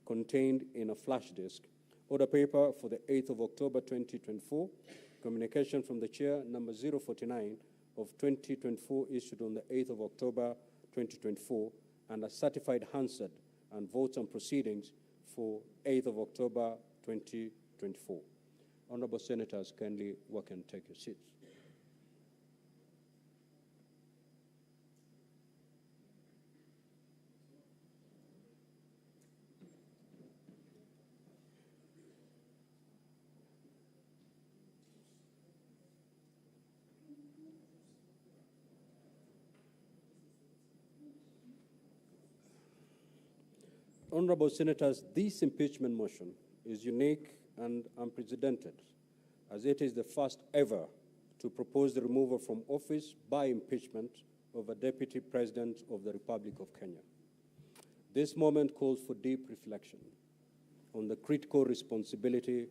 contained in a flash disk. Order paper for the 8th of October 2024, communication from the Chair number 049 of 2024 issued on the 8th of October 2024, and a certified answer and votes on proceedings for 8th of October 2024. Honorable Senators, kindly walk and take your seats. Honorable Senators, this impeachment motion is unique and unprecedented, as it is the first ever to propose the removal from office by impeachment of a Deputy President of the Republic of Kenya. This moment calls for deep reflection on the critical responsibility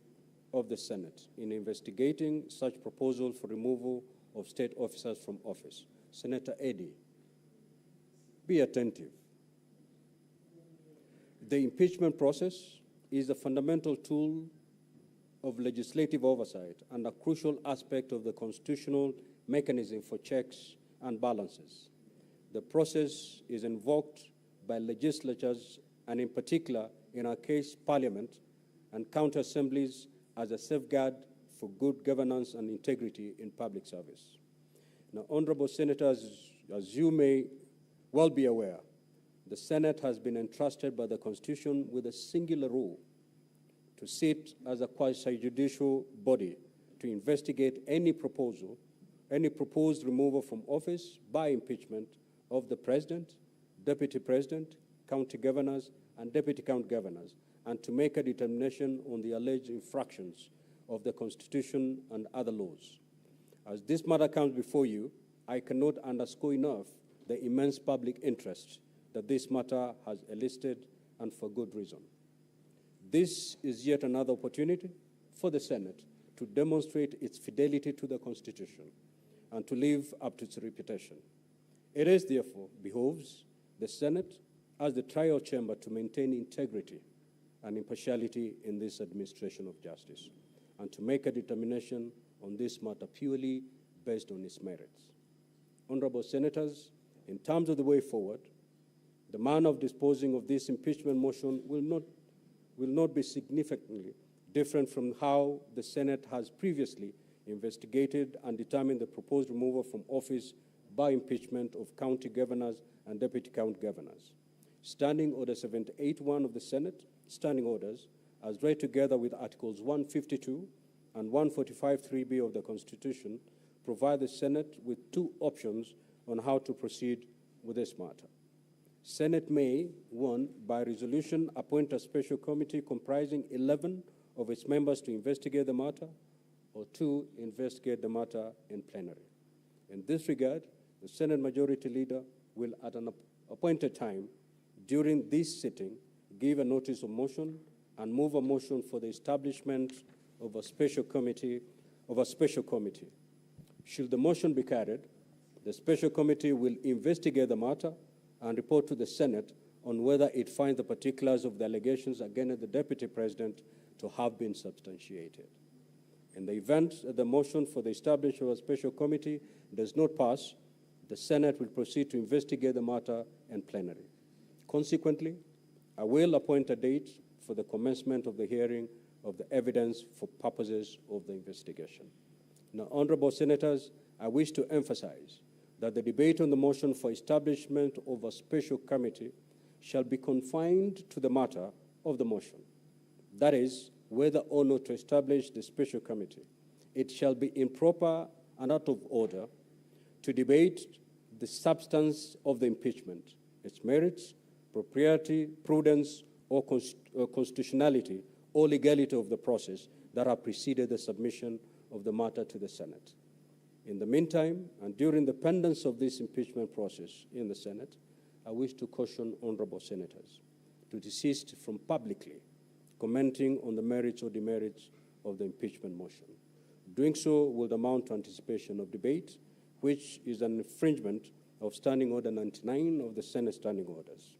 of the Senate in investigating such proposal for removal of state officers from office. Senator Eddy, be attentive. The impeachment process is a fundamental tool of legislative oversight and a crucial aspect of the constitutional mechanism for checks and balances. The process is invoked by legislatures, and in particular, in our case, Parliament and county assemblies, as a safeguard for good governance and integrity in public service. Now, honorable senators, as you may well be aware, the Senate has been entrusted by the Constitution with a singular role to sit as a quasi-judicial body to investigate any proposed removal from office by impeachment of the President, Deputy President, county governors, and deputy county governors, and to make a determination on the alleged infractions of the Constitution and other laws. As this matter comes before you, I cannot underscore enough the immense public interest that this matter has elicited, and for good reason. This is yet another opportunity for the Senate to demonstrate its fidelity to the Constitution and to live up to its reputation. It is therefore behoves the Senate as the trial chamber to maintain integrity and impartiality in this administration of justice, and to make a determination on this matter purely based on its merits. Honorable Senators, in terms of the way forward, the manner of disposing of this impeachment motion will not be significantly different from how the Senate has previously investigated and determined the proposed removal from office by impeachment of county governors and deputy county governors. Standing Order 78.1 of the Senate, standing orders, as read together with Articles 152 and 145.3b of the Constitution, provide the Senate with two options on how to proceed with this matter. Senate may, 1, by resolution, appoint a special committee comprising 11 of its members to investigate the matter, or 2, investigate the matter in plenary. In this regard, the Senate Majority Leader will, at an appointed time during this sitting, give a notice of motion and move a motion for the establishment of a special committee. Should the motion be carried, the special committee will investigate the matter and report to the Senate on whether it finds the particulars of the allegations against the Deputy President to have been substantiated. In the event that the motion for the establishment of a special committee does not pass, the Senate will proceed to investigate the matter in plenary. Consequently, I will appoint a date for the commencement of the hearing of the evidence for purposes of the investigation. Now, honorable senators, I wish to emphasize that the debate on the motion for establishment of a special committee shall be confined to the matter of the motion. That is, whether or not to establish the special committee. It shall be improper and out of order to debate the substance of the impeachment, its merits, propriety, prudence, or constitutionality, or legality of the process that have preceded the submission of the matter to the Senate. In the meantime, and during the pendence of this impeachment process in the Senate, I wish to caution honorable senators to desist from publicly commenting on the merits or demerits of the impeachment motion. Doing so will amount to anticipation of debate, which is an infringement of Standing Order 99 of the Senate Standing Orders.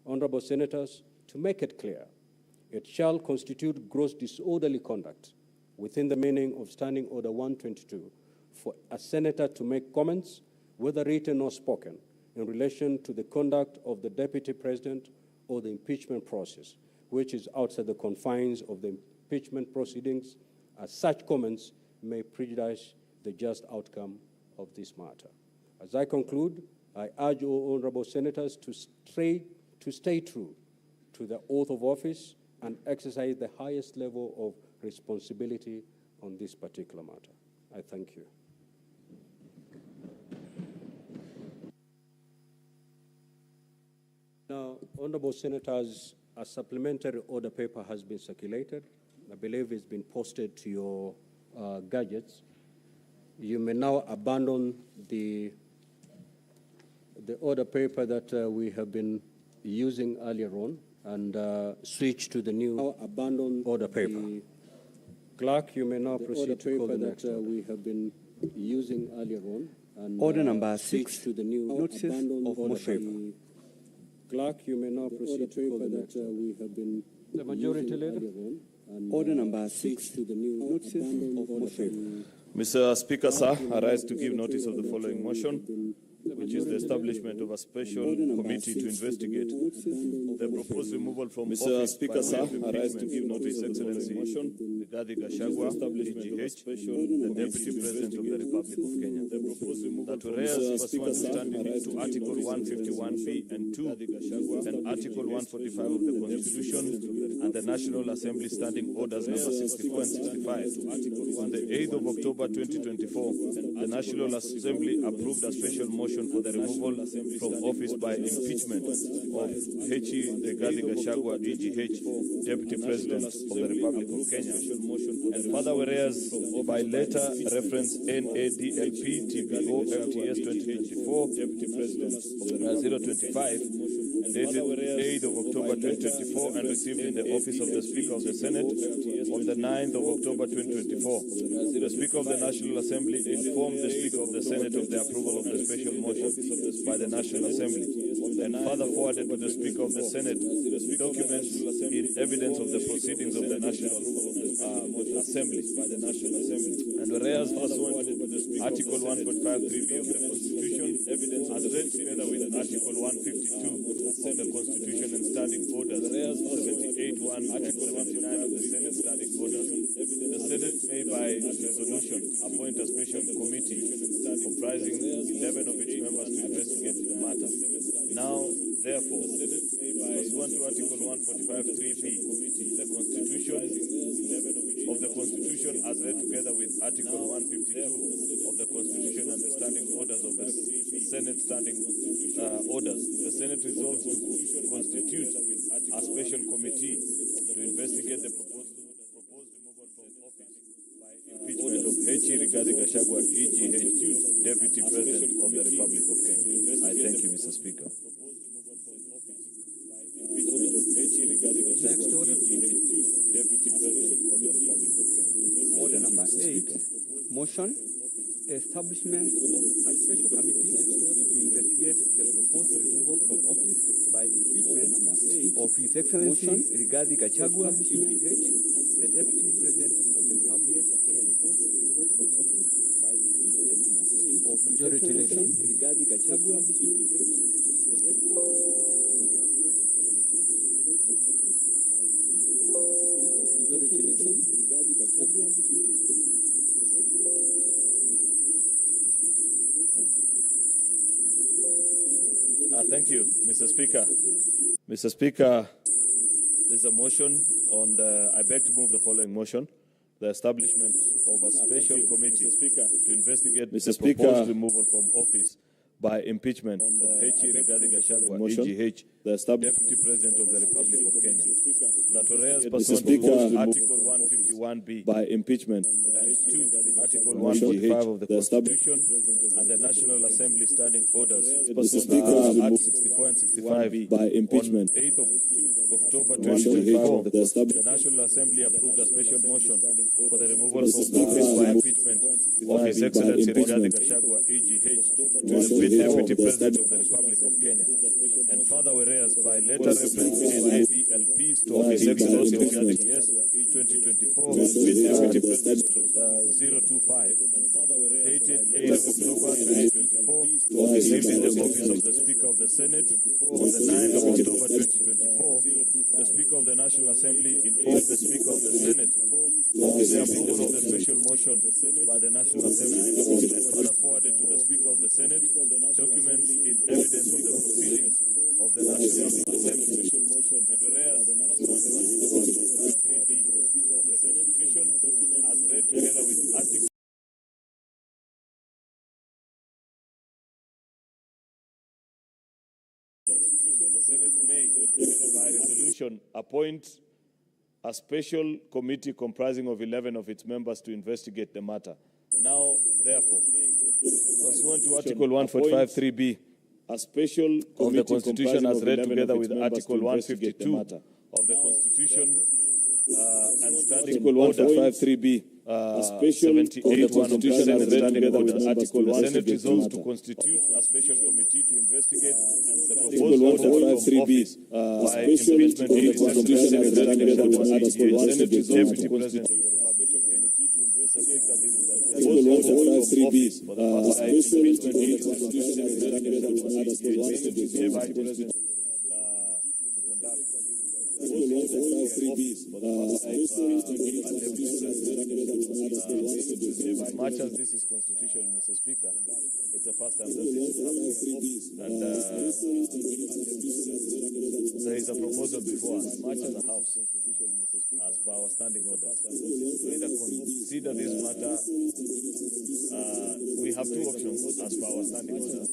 Honorable senators, to make it clear It shall constitute gross disorderly conduct within the meaning of Standing Order 122 for a senator to make comments, whether written or spoken, in relation to the conduct of the Deputy President or the impeachment process, which is outside the confines of the impeachment proceedings, as such comments may prejudice the just outcome of this matter. As I conclude, I urge all honorable senators to stay true to the oath of office and exercise the highest level of responsibility on this particular matter. I thank you. Now, honorable senators, a supplementary order paper has been circulated. I believe it's been posted to your gadgets. You may now abandon the order paper that we have been using earlier on and switch to the new order paper. Clerk, you may now proceed to call the next order. We have been using earlier on. And, order number 6, to the new notices of motion. Clerk, you may now proceed to call the next order. We have been the majority leader. Order number 6, to the new notices of motion. Mr. Speaker, sir, I rise to give notice of the following motion, which is the establishment of a special committee to investigate the proposed removal from office. Mr. Speaker, sir, I rise to give notice, Excellency, Rigathi Gachagua, EGH, the Deputy President of the Republic of Kenya. That whereas pursuant to standing to Article 151B and 2 and Article 145 of the Constitution and the National Assembly Standing Orders number 64 and 65, on the 8th of October 2024, the National Assembly approved a special motion for the removal from office by impeachment of Rigathi Gachagua, EGH, Deputy President of the Republic of Kenya. And further, whereas by letter reference NADLP TBO FTS 2024 Deputy President 025, dated 8th of October 2024 and received in the office of the Speaker of the Senate on the 9th of October 2024. The Speaker of the National Assembly informed the Speaker of the Senate of the approval of the special motion by the National Assembly, and further forwarded to the Speaker of the Senate documents in evidence of the proceedings of the National Assembly. And whereas pursuant to Article 145(3)(b) of the Constitution, as read together with Article 152 of the Constitution and Standing Orders 78(1) and 79 of the Senate Standing Orders, the Senate may by resolution appoint a special committee comprising 11 of its members to investigate the matter. Now, therefore, pursuant to Article 145(3)(b), the Constitution of the Constitution as read together with Article 152 of the Constitution and the Standing Orders of the Senate Standing Orders, the Senate resolves to constitute a special committee to investigate the proposed removal from office by impeachment of Rigathi Gachagua, EGH, Deputy President of the Republic of Kenya. I thank you, Mr. Speaker. Next order. Deputy President of the Republic of Kenya. Order number 8, motion, establishment of a special committee to investigate the proposed removal from office by impeachment of His Excellency Rigathi Gachagua, EGH, the Deputy President of the Republic of Kenya. Majority leader. Rigathi Gachagua, EGH, the Deputy President. Thank you, Mr. Speaker. Mr. Speaker, there's a motion on the, I beg to move the following motion. The establishment of a special committee to investigate the proposed removal from office by impeachment of Rigathi Gachagua, EGH, the Deputy President of the Republic of Kenya. That whereas pursuant to Article 151B by impeachment and 2 Article 145 of the Constitution and the National Assembly Standing Orders, Article 64 and 65 by impeachment on 8th of October 2024, the National Assembly approved a special motion for the removal from office by impeachment of His Excellency Rigathi Gachagua, EGH, the Deputy President of the Republic of Kenya. And further, whereas by letter reference NADLP to His Excellency Rigathi GS 2024, Deputy President 025, dated 8th of October 2024, received in the office of the Speaker of the Senate on the 9th of October 2024. The Speaker of the National Assembly informed the Speaker of the Senate of the approval of the special motion by the National Assembly and further forwarded to the Speaker of the Senate documents in evidence of the proceedings of the National Assembly special motion. And whereas the Constitution as read together with Article the Senate may, by resolution, appoint a special committee comprising of 11 of its members to investigate the matter. Now, therefore, pursuant to Article 145(3)(b) a special of the Constitution as read together with Article 152 of the Constitution and standing order 145(3)(b) a special 78 of the Constitution as read together with Article 152. The Senate resolves to constitute a special committee to investigate the proposed order of office by impeachment of the Constitution as read together with Article 152. The Senate resolves to President of the Republic of Kenya. Mr. Speaker, this is a proposed order of office for the first time impeachment of the Constitution as read together with Article 152 by President to conduct as much as this is constitutional, Mr. Speaker, it's the first time that this is happening. And there is a proposal before us, much as the House, as per our standing orders, to either consider this matter. We have two options as per our standing orders,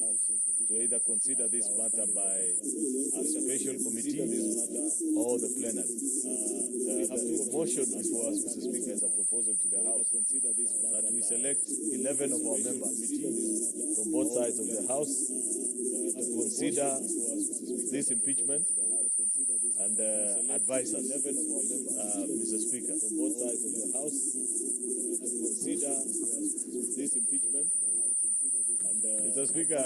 to either consider this matter by a special committee or the plenary. The motion before us, Mr. Speaker, is a proposal to the House that we select 11 of our members from both sides of the House to consider this impeachment and advise us, Mr. Speaker, from both sides of the House to consider this impeachment. And Mr. Speaker,